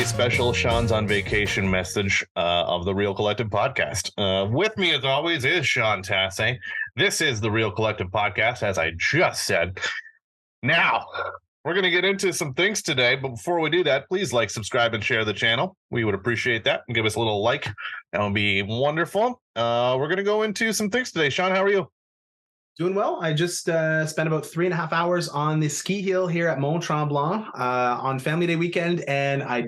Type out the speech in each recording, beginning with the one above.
a special Sean's on vacation message of the Real Collective podcast. With me, as always, is Sean Tasse. This is the Real Collective podcast, as I just said. Now, we're going to get into some things today, but before we do that, please like, subscribe, and share the channel. We would appreciate that. And give us a little like. That would be wonderful. We're going to go into some things today. Sean, how are you? Doing well. I just spent about 3.5 hours on the ski hill here at Mont Tremblant on Family Day weekend, and I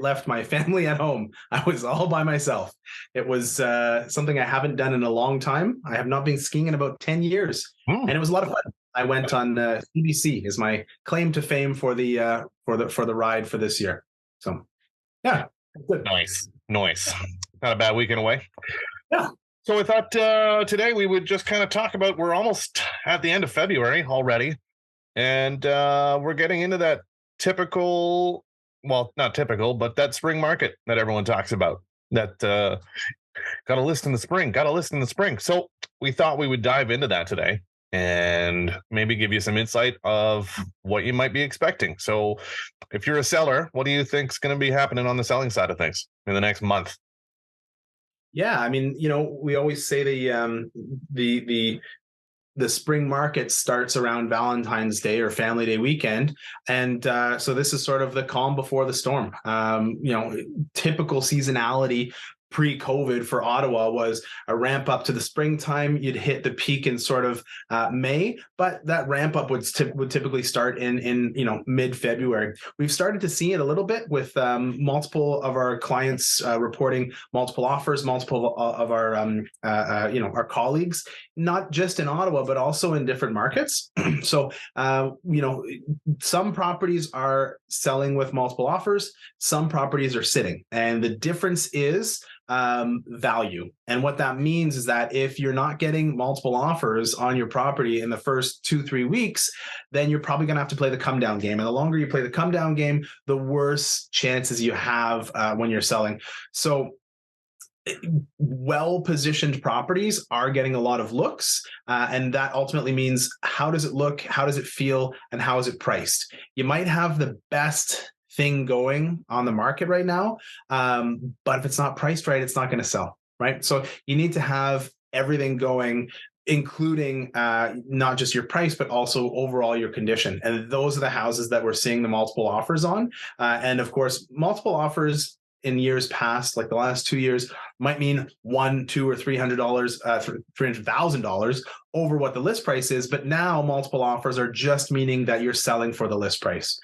left my family at home. I was all by myself. It was something I haven't done in a long time. I have not been skiing in about 10 years, and it was a lot of fun. I went on CBC is my claim to fame for the ride for this year. So, yeah, good. Nice. Not a bad weekend away. Yeah. So we thought today we would just kind of talk about, we're almost at the end of February already, and we're getting into that typical, well, not typical, but that spring market that everyone talks about, that got to list in the spring. So we thought we would dive into that today and maybe give you some insight of what you might be expecting. So if you're a seller, what do you think is going to be happening on the selling side of things in the next month? Yeah, I mean, we always say the spring market starts around Valentine's Day or Family Day weekend, and so this is sort of the calm before the storm. Typical seasonality pre-COVID for Ottawa was a ramp up to the springtime. You'd hit the peak in sort of May, but that ramp up would typically start in mid-February. We've started to see it a little bit with multiple of our clients reporting multiple offers, multiple of our our colleagues, not just in Ottawa but also in different markets. So some properties are selling with multiple offers, some properties are sitting, and the difference is value. And what that means is that if you're not getting multiple offers on your property in the first 2-3 weeks, then you're probably going to have to play the come down game. And the longer you play the come down game, the worse chances you have when you're selling. So well-positioned properties are getting a lot of looks, and that ultimately means how does it look, how does it feel, and how is it priced? You might have the best thing going on the market right now, but if it's not priced right, it's not going to sell, right? So you need to have everything going, including not just your price, but also overall your condition. And those are the houses that we're seeing the multiple offers on. And of course, multiple offers in years past, like the last 2 years, might mean $100, $200, or $300,000 over what the list price is. But now multiple offers are just meaning that you're selling for the list price.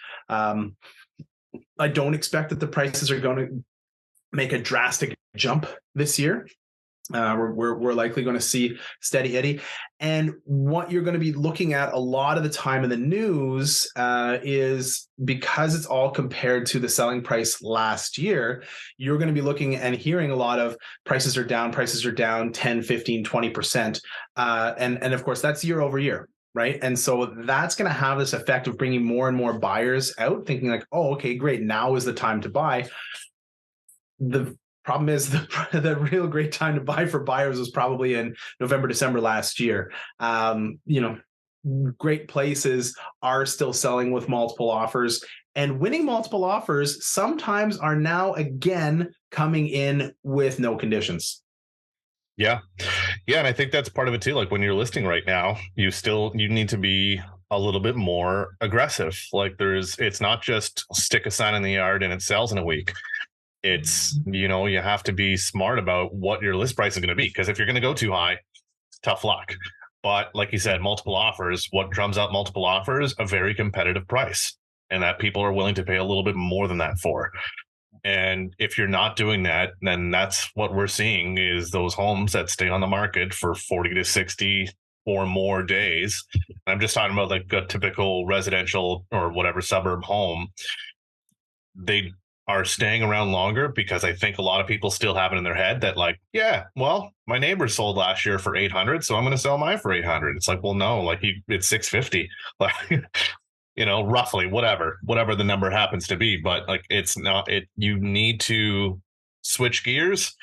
I don't expect that the prices are going to make a drastic jump this year. We're likely going to see steady eddy. And what you're going to be looking at a lot of the time in the news is, because it's all compared to the selling price last year, you're going to be looking and hearing a lot of prices are down 10, 15, 20%. And of course, that's year over year. Right. And so that's going to have this effect of bringing more and more buyers out, thinking like, oh, okay, great, now is the time to buy. The problem is the real great time to buy for buyers was probably in November, December last year. Great places are still selling with multiple offers, and winning multiple offers sometimes are now again coming in with no conditions. Yeah. And I think that's part of it too. Like when you're listing right now, you need to be a little bit more aggressive. Like it's not just stick a sign in the yard and it sells in a week. It's, you have to be smart about what your list price is going to be. Because if you're going to go too high, tough luck. But like you said, multiple offers, what drums out multiple offers? A very competitive price. And that people are willing to pay a little bit more than that for. And if you're not doing that, then that's what we're seeing is those homes that stay on the market for 40 to 60 or more days. I'm just talking about like a typical residential or whatever suburb home. They are staying around longer because I think a lot of people still have it in their head that like, yeah, well, my neighbor sold last year for 800, so I'm going to sell mine for 800. It's like, well, no, like it's 650. Like, roughly whatever the number happens to be, but like it's not it. You need to switch gears.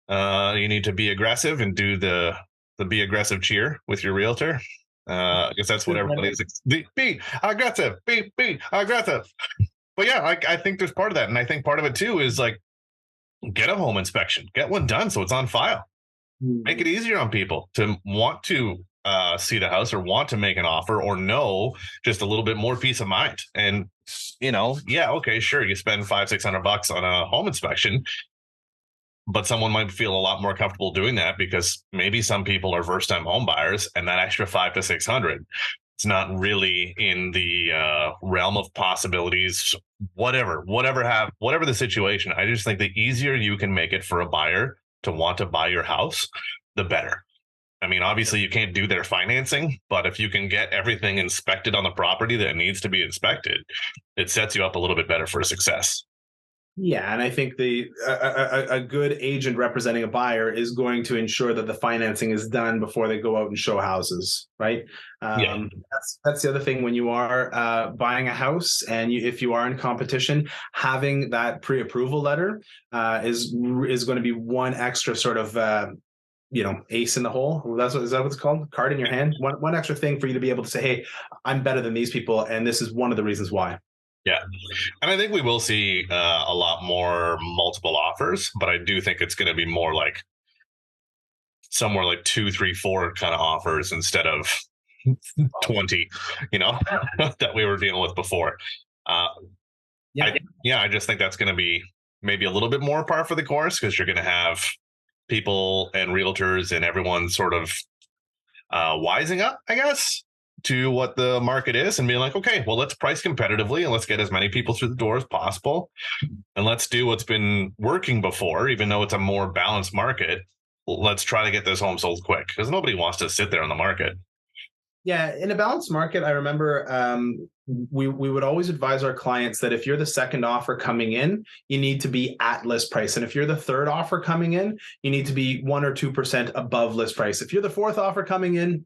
You need to be aggressive and do the be aggressive cheer with your realtor. I guess that's what everybody is. Be aggressive. But yeah, I think there's part of that. And I think part of it too is like, get a home inspection, get one done so it's on file. Make Mm. it easier on people to want to see the house or want to make an offer or know just a little bit more peace of mind. And, yeah, okay, sure. You spend 500-600 bucks on a home inspection, but someone might feel a lot more comfortable doing that because maybe some people are first time home buyers and that extra 500 to 600, it's not really in the realm of possibilities. Whatever the situation, I just think the easier you can make it for a buyer to want to buy your house, the better. I mean, obviously you can't do their financing, but if you can get everything inspected on the property that needs to be inspected, it sets you up a little bit better for success. Yeah, and I think a good agent representing a buyer is going to ensure that the financing is done before they go out and show houses, right? Yeah. That's the other thing when you are buying a house, and if you are in competition, having that pre-approval letter is going to be one extra sort of ace in the hole. Is that what it's called? Card in your hand. One extra thing for you to be able to say, hey, I'm better than these people, and this is one of the reasons why. Yeah. And I think we will see a lot more multiple offers, but I do think it's going to be more like somewhere like 2, 3, 4 kind of offers instead of 20, that we were dealing with before. Uh, Yeah. I just think that's going to be maybe a little bit more par for the course because you're going to have people and realtors and everyone sort of wising up, I guess, to what the market is and being like, okay, well, let's price competitively and let's get as many people through the door as possible. And let's do what's been working before, even though it's a more balanced market. Let's try to get this home sold quick because nobody wants to sit there on the market. Yeah, in a balanced market, I remember we would always advise our clients that if you're the second offer coming in, you need to be at list price, and if you're the third offer coming in, you need to be 1 or 2% above list price. If you're the fourth offer coming in,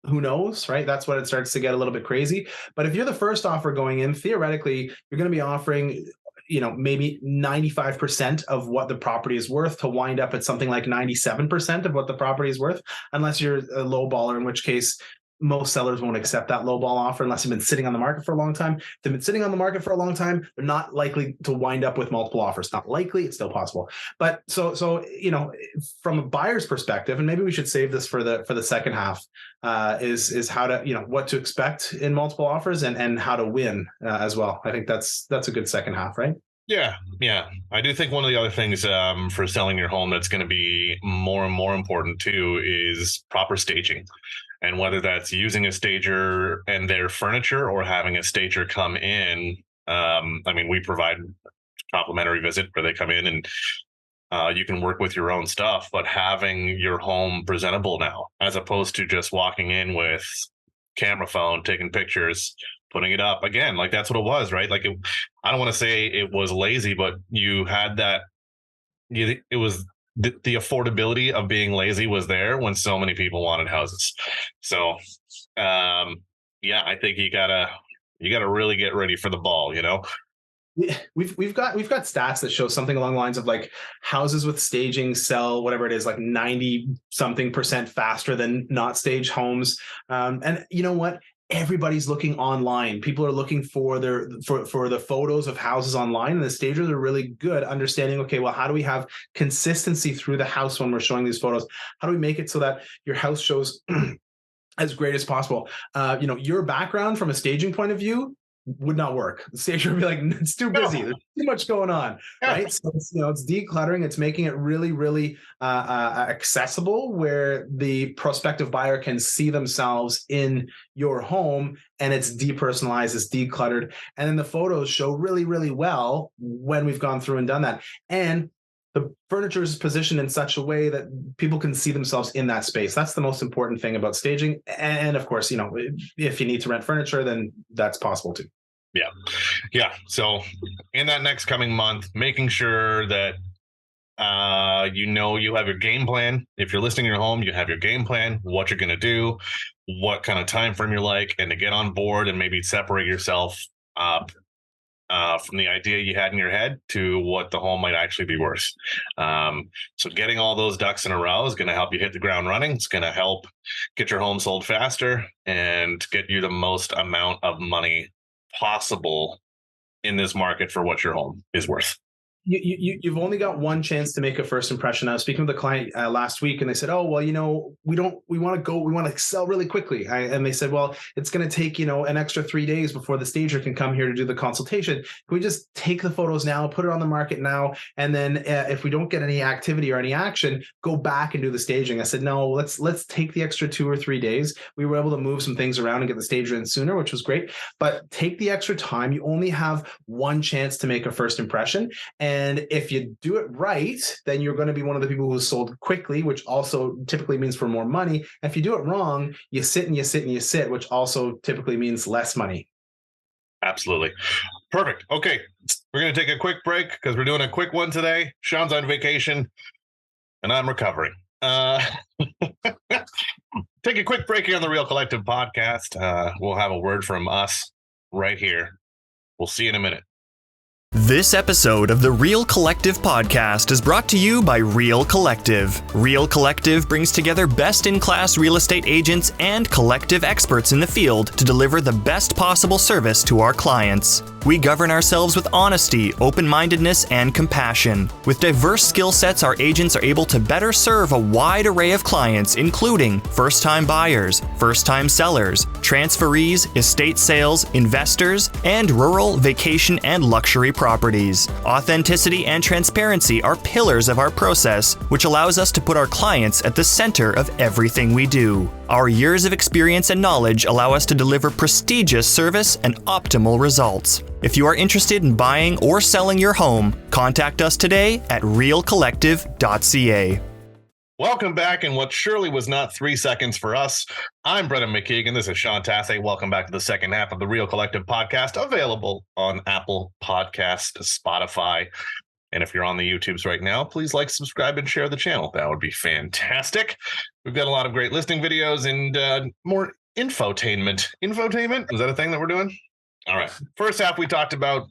who knows, right? That's when it starts to get a little bit crazy. But if you're the first offer going in, theoretically, you're going to be offering maybe 95% of what the property is worth to wind up at something like 97% of what the property is worth, unless you're a low baller, in which case most sellers won't accept that low ball offer unless they've been sitting on the market for a long time. If they've been sitting on the market for a long time, they're not likely to wind up with multiple offers. Not likely, it's still possible. But so from a buyer's perspective, and maybe we should save this for the second half, is how to what to expect in multiple offers and how to win as well. I think that's a good second half, right? Yeah, yeah. I do think one of the other things for selling your home that's going to be more and more important too is proper staging. And whether that's using a stager and their furniture or having a stager come in. I mean, we provide complimentary visit where they come in and you can work with your own stuff, but having your home presentable now, as opposed to just walking in with camera phone, taking pictures, putting it up again, like that's what it was, right? Like I don't want to say it was lazy, but you had that. It was the affordability of being lazy was there when so many people wanted houses. So, yeah, I think you gotta really get ready for the ball, We've got stats that show something along the lines of like houses with staging sell whatever it is, like 90 something percent faster than not staged homes. And you know what? Everybody's looking online. People are looking for the photos of houses online, and the stagers are really good understanding, okay, well, how do we have consistency through the house when we're showing these photos? How do we make it so that your house shows as great as possible? Your background from a staging point of view would not work. The stager would be like, it's too busy. No. There's too much going on, right? So it's decluttering. It's making it really, really accessible where the prospective buyer can see themselves in your home, and it's depersonalized, it's decluttered, and then the photos show really, really well when we've gone through and done that. And the furniture is positioned in such a way that people can see themselves in that space. That's the most important thing about staging. And of course, if you need to rent furniture, then that's possible too. Yeah. Yeah. So in that next coming month, making sure that you have your game plan. If you're listing your home, you have your game plan, what you're going to do, what kind of time frame you're like, and to get on board and maybe separate yourself from the idea you had in your head to what the home might actually be worth. So getting all those ducks in a row is going to help you hit the ground running. It's going to help get your home sold faster and get you the most amount of money possible in this market for what your home is worth. You've only got one chance to make a first impression. I was speaking with a client last week, and they said, "Oh, well, we want to sell really quickly." And they said, "Well, it's going to take an extra 3 days before the stager can come here to do the consultation. Can we just take the photos now, put it on the market now, and then if we don't get any activity or any action, go back and do the staging?" I said, "No, let's take the extra 2 or 3 days." We were able to move some things around and get the stager in sooner, which was great. But take the extra time. You only have one chance to make a first impression. And if you do it right, then you're going to be one of the people who sold quickly, which also typically means for more money. If you do it wrong, you sit and you sit and you sit, which also typically means less money. Absolutely. Perfect. Okay. We're going to take a quick break because we're doing a quick one today. Sean's on vacation and I'm recovering. Take a quick break here on the Real Collective podcast. We'll have a word from us right here. We'll see you in a minute. This episode of the Real Collective podcast is brought to you by Real Collective. Real Collective brings together best-in-class real estate agents and collective experts in the field to deliver the best possible service to our clients. We govern ourselves with honesty, open-mindedness, and compassion. With diverse skill sets, our agents are able to better serve a wide array of clients, including first-time buyers, first-time sellers, transferees, estate sales, investors, and rural, vacation, and luxury properties. Authenticity and transparency are pillars of our process, which allows us to put our clients at the center of everything we do. Our years of experience and knowledge allow us to deliver prestigious service and optimal results. If you are interested in buying or selling your home, contact us today at realcollective.ca. Welcome back in what surely was not 3 seconds for us. I'm Brendan McKeigan. This is Sean Tasse. Welcome back to the second half of the Real Collective podcast, available on Apple Podcasts, Spotify. And if you're on the YouTubes right now, please like, subscribe, and share the channel. That would be fantastic. We've got a lot of great listing videos and more infotainment. Infotainment? Is that a thing that we're doing? All right. First half, we talked about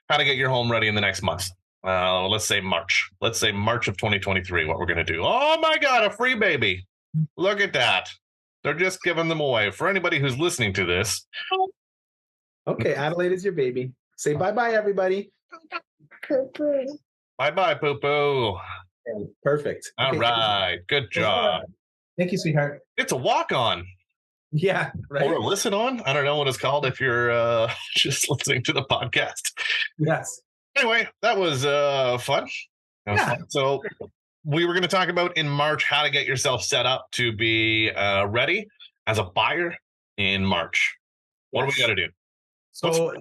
how to get your home ready in the next month. Let's say March. Let's say March of 2023, what we're going to do. Oh, my God, a free baby. Look at that. They're just giving them away. For anybody who's listening to this. Okay, Adelaide is your baby. Say bye-bye, everybody. Poo-poo. Bye-bye, poo-poo. Okay, perfect. All right. Good job. Thank you, sweetheart. It's a walk-on. Yeah, right. Or a listen on. I don't know what it's called if you're just listening to the podcast. Yes. Anyway, that was fun. Fun. So we were going to talk about in March how to get yourself set up to be ready as a buyer in March. What do we got to do? So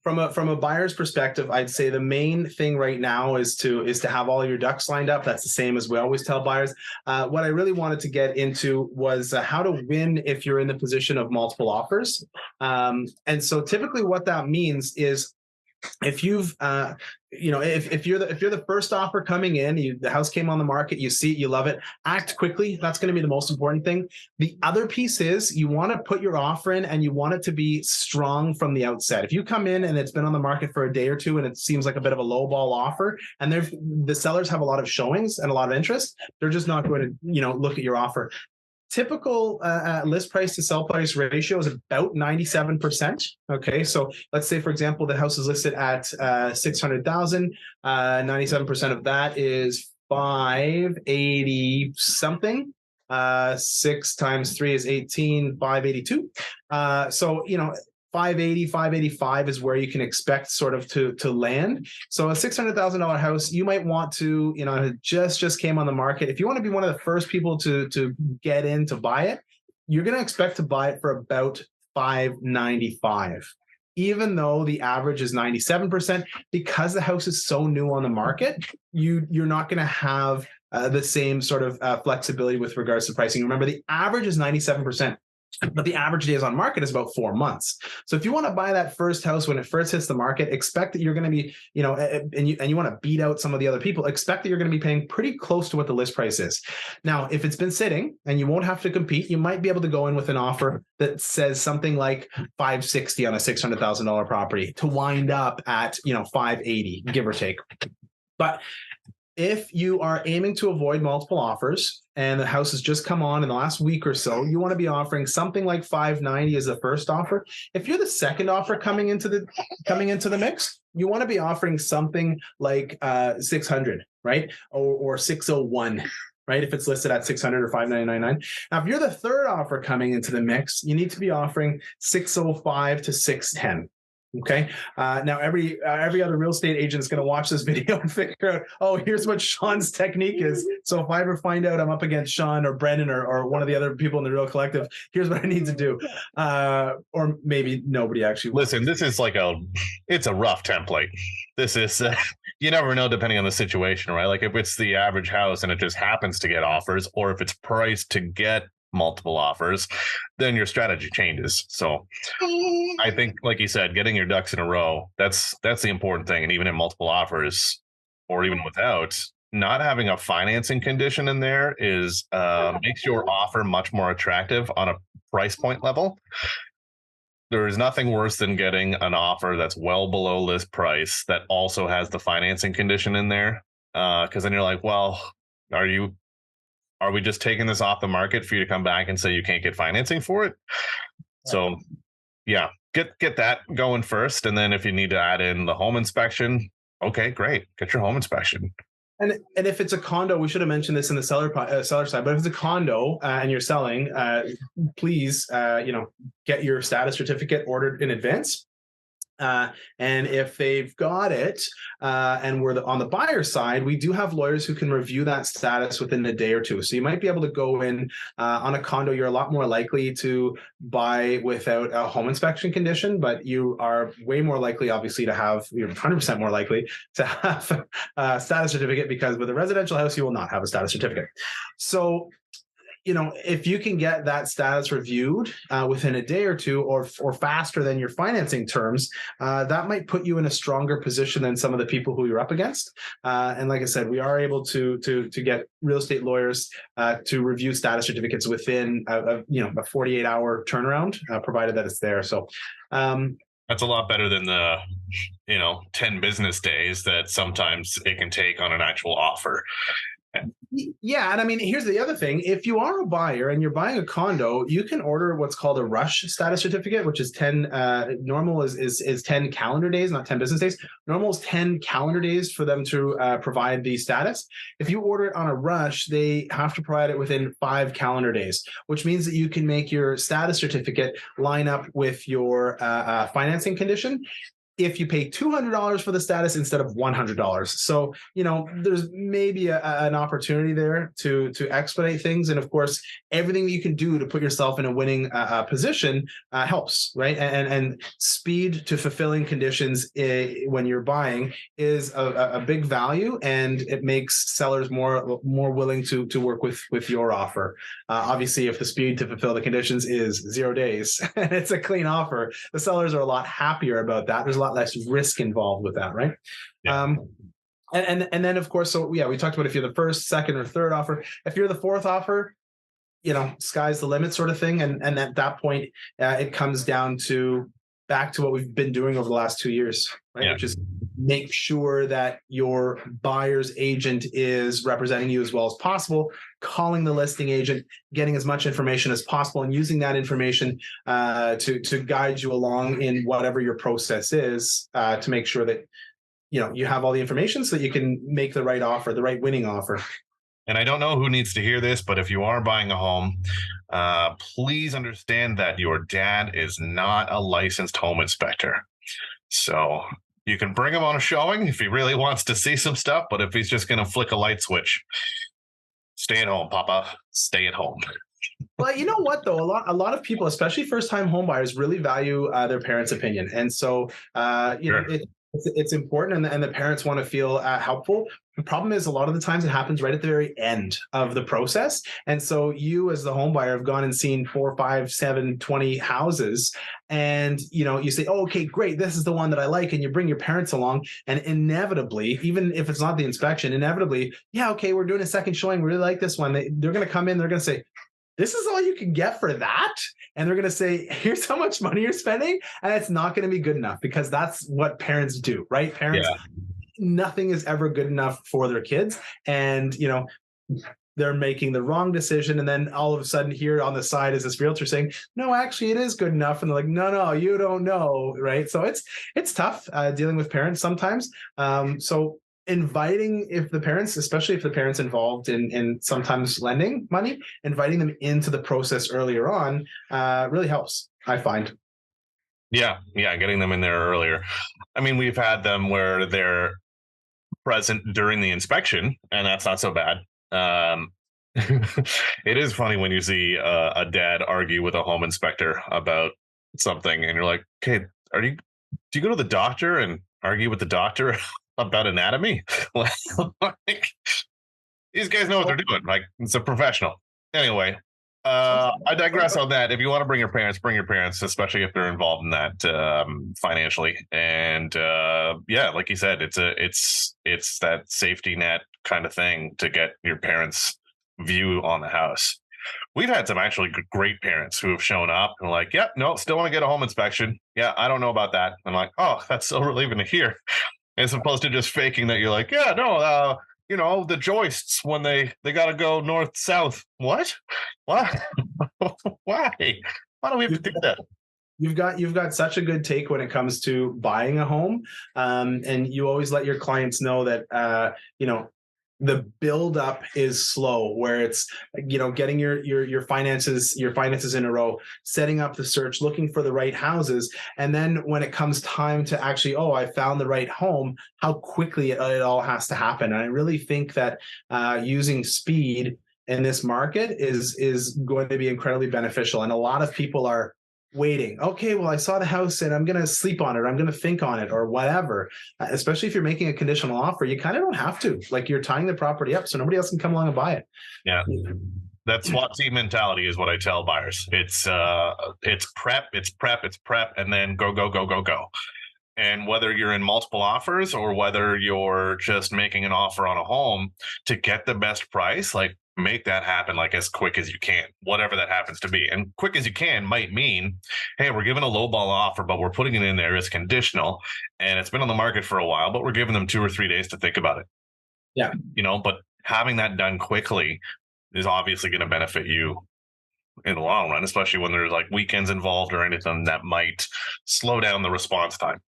from a buyer's perspective, I'd say the main thing right now is to have all your ducks lined up. That's the same as we always tell buyers. What I really wanted to get into was how to win if you're in the position of multiple offers. And so typically what that means is if you've if you're the first offer coming in, the house came on the market, you see it, you love it, act quickly. That's going to be the most important thing. The other piece is you want to put your offer in and you want it to be strong from the outset. If you come in and it's been on the market for a day or two and it seems like a bit of a low ball offer and the sellers have a lot of showings and a lot of interest, they're just not going to look at your offer. Typical list price to sell price ratio is about 97%. Okay, so let's say, for example, the house is listed at 600,000. 97% of that is 580 something. 6 times 3 is 18, 582. So 580, 585 is where you can expect sort of to land. So a $600,000 house, you might want to, it just came on the market. If you want to be one of the first people to get in to buy it, you're going to expect to buy it for about 595. Even though the average is 97%, because the house is so new on the market, you're not going to have the same sort of flexibility with regards to pricing. Remember, the average is 97%. But the average days on market is about 4 months. So if you want to buy that first house when it first hits the market, expect that you're going to be, and you want to beat out some of the other people, expect that you're going to be paying pretty close to what the list price is. Now, if it's been sitting and you won't have to compete, you might be able to go in with an offer that says something like 560 on a $600,000 property to wind up at, 580, give or take. But if you are aiming to avoid multiple offers and the house has just come on in the last week or so, you want to be offering something like $590 as the first offer. If you're the second offer coming into the mix, you want to be offering something like $600, right? Or $601. Right? If it's listed at $600 or $599. Now, if you're the third offer coming into the mix, you need to be offering $605 to $610. Okay. Now every other real estate agent is going to watch this video and figure out, oh, here's what Sean's technique is. So if I ever find out I'm up against Sean or Brendan or one of the other people in the Real Collective, here's what I need to do. Or maybe nobody actually. Listen, this is it's a rough template. This is, you never know depending on the situation, right? Like if it's the average house and it just happens to get offers, or if it's priced to get multiple offers, then your strategy changes. So I think, like you said, getting your ducks in a row, that's the important thing. And even in multiple offers, or even without, not having a financing condition in there is makes your offer much more attractive on a price point level. There is nothing worse than getting an offer that's well below list price that also has the financing condition in there. Because then you're like, well, are we just taking this off the market for you to come back and say you can't get financing for it? So yeah, get that going first. And then if you need to add in the home inspection, okay, great. Get your home inspection. And if it's a condo, we should have mentioned this in the seller side, but if it's a condo and you're selling, please, get your status certificate ordered in advance. And if they've got it, and we're on the buyer side, we do have lawyers who can review that status within a day or two. So you might be able to go in on a condo. You're a lot more likely to buy without a home inspection condition, but you are way more likely, obviously, you're 100% more likely to have a status certificate, because with a residential house, you will not have a status certificate. So if you can get that status reviewed within a day or two, or faster than your financing terms, that might put you in a stronger position than some of the people who you're up against. And like I said, we are able to get real estate lawyers to review status certificates within a 48-hour turnaround, provided that it's there. So that's a lot better than the 10 business days that sometimes it can take on an actual offer. Yeah. And I mean, here's the other thing. If you are a buyer and you're buying a condo, you can order what's called a rush status certificate, which is 10, normal is 10 calendar days, not 10 business days. Normal is 10 calendar days for them to provide the status. If you order it on a rush, they have to provide it within 5 calendar days, which means that you can make your status certificate line up with your financing condition if you pay $200 for the status instead of $100. So, there's maybe an opportunity there to expedite things. And of course, everything that you can do to put yourself in a winning position helps, right? And speed to fulfilling conditions when you're buying is a big value, and it makes sellers more willing to work with your offer. Obviously, if the speed to fulfill the conditions is 0 days and it's a clean offer, the sellers are a lot happier about that. There's a lot less risk involved with that, right? Yeah. And then of course, so yeah, we talked about if you're the first, second, or third offer. If you're the fourth offer, sky's the limit sort of thing. And at that point, it comes down to back to what we've been doing over the last 2 years, right? Yeah. Which is make sure that your buyer's agent is representing you as well as possible, calling the listing agent, getting as much information as possible, and using that information to guide you along in whatever your process is, to make sure that you have all the information so that you can make the right offer, the right winning offer. And I don't know who needs to hear this, but if you are buying a home, please understand that your dad is not a licensed home inspector. So you can bring him on a showing if he really wants to see some stuff, but if he's just going to flick a light switch, stay at home, Papa. Stay at home. Well, you know what, though? A lot of people, especially first-time home buyers, really value their parents' opinion. And so, Sure. It's important, and the parents want to feel helpful. The problem is a lot of the times it happens right at the very end of the process. And so you as the home buyer have gone and seen 4, 5, 7, 20 houses. And, you say, oh, okay, great. This is the one that I like. And you bring your parents along, and inevitably, even if it's not the inspection, yeah, okay, we're doing a second showing. We really like this one. They're going to come in. They're going to say, this is all you can get for that? And they're going to say, here's how much money you're spending. And it's not going to be good enough, because that's what parents do, right? Parents nothing is ever good enough for their kids. And, they're making the wrong decision. And then all of a sudden here on the side is this realtor saying, no, actually it is good enough. And they're like, no, you don't know. Right. So it's tough dealing with parents sometimes. So inviting, especially if the parents involved in sometimes lending money, inviting them into the process earlier on really helps, I find. Yeah. Getting them in there earlier. I mean, we've had them where they're present during the inspection, and that's not so bad. It is funny when you see a dad argue with a home inspector about something, and you're like, okay, do you go to the doctor and argue with the doctor about anatomy? Like, these guys know what they're doing. Like, it's a professional. Anyway, I digress on that. If you want to bring your parents, especially if they're involved in that financially. And like you said, it's that safety net kind of thing to get your parents' view on the house. We've had some actually great parents who have shown up and like, yep, no, still want to get a home inspection. Yeah, I don't know about that. I'm like, oh, that's so relieving to hear. As opposed to just faking that you're like, yeah, no, the joists when they got to go north, south. What? Why? Why do we have to do that? You've got such a good take when it comes to buying a home. And you always let your clients know that, the buildup is slow, where it's, getting your finances in a row, setting up the search, looking for the right houses. And then when it comes time to actually, I found the right home, how quickly it all has to happen. And I really think that using speed in this market is going to be incredibly beneficial. And a lot of people are waiting. Okay, well, I saw the house and I'm going to sleep on it. I'm going to think on it or whatever. Especially if you're making a conditional offer, you kind of don't have to. Like, you're tying the property up so nobody else can come along and buy it. Yeah. That SWAT team mentality is what I tell buyers. It's prep, and then go. And whether you're in multiple offers or whether you're just making an offer on a home to get the best price, like, make that happen like as quick as you can, whatever that happens to be. And quick as you can might mean, hey, we're giving a lowball offer, but we're putting it in there as conditional, and it's been on the market for a while, but we're giving them 2 or 3 days to think about it. Yeah. But having that done quickly is obviously going to benefit you in the long run, especially when there's like weekends involved or anything that might slow down the response time.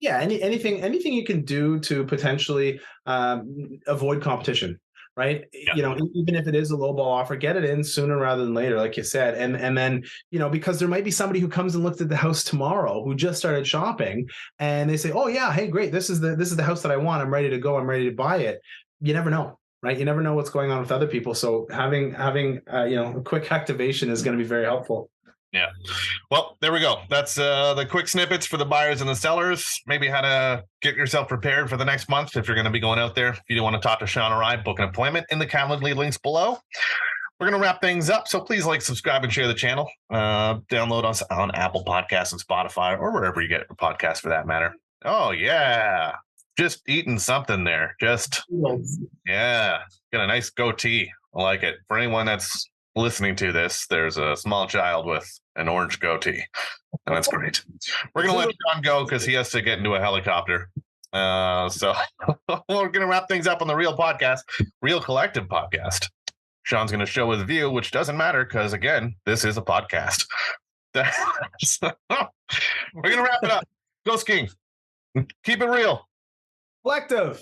Yeah. Anything you can do to potentially avoid competition. Right. Yeah. Even if it is a lowball offer, get it in sooner rather than later, like you said. And then, because there might be somebody who comes and looked at the house tomorrow who just started shopping and they say, oh yeah, hey, great. This is the house that I want. I'm ready to go. I'm ready to buy it. You never know. Right. You never know what's going on with other people. So having a quick activation is going to be very helpful. Yeah. Well, there we go. That's the quick snippets for the buyers and the sellers. Maybe how to get yourself prepared for the next month if you're going to be going out there. If you do want to talk to Sean or I, book an appointment in the Calendly links below. We're going to wrap things up. So please like, subscribe, and share the channel. Download us on Apple Podcasts and Spotify, or wherever you get your podcasts for that matter. Oh, yeah. Just eating something there. Got a nice goatee. I like it. For anyone that's listening to this, there's a small child with an orange goatee, and that's great. We're gonna let Sean go because he has to get into a helicopter. So we're gonna wrap things up on the Real Collective podcast. Sean's gonna show his view, which doesn't matter because, again, this is a podcast. So, we're gonna wrap it up. Go skiing. Keep it real. Collective.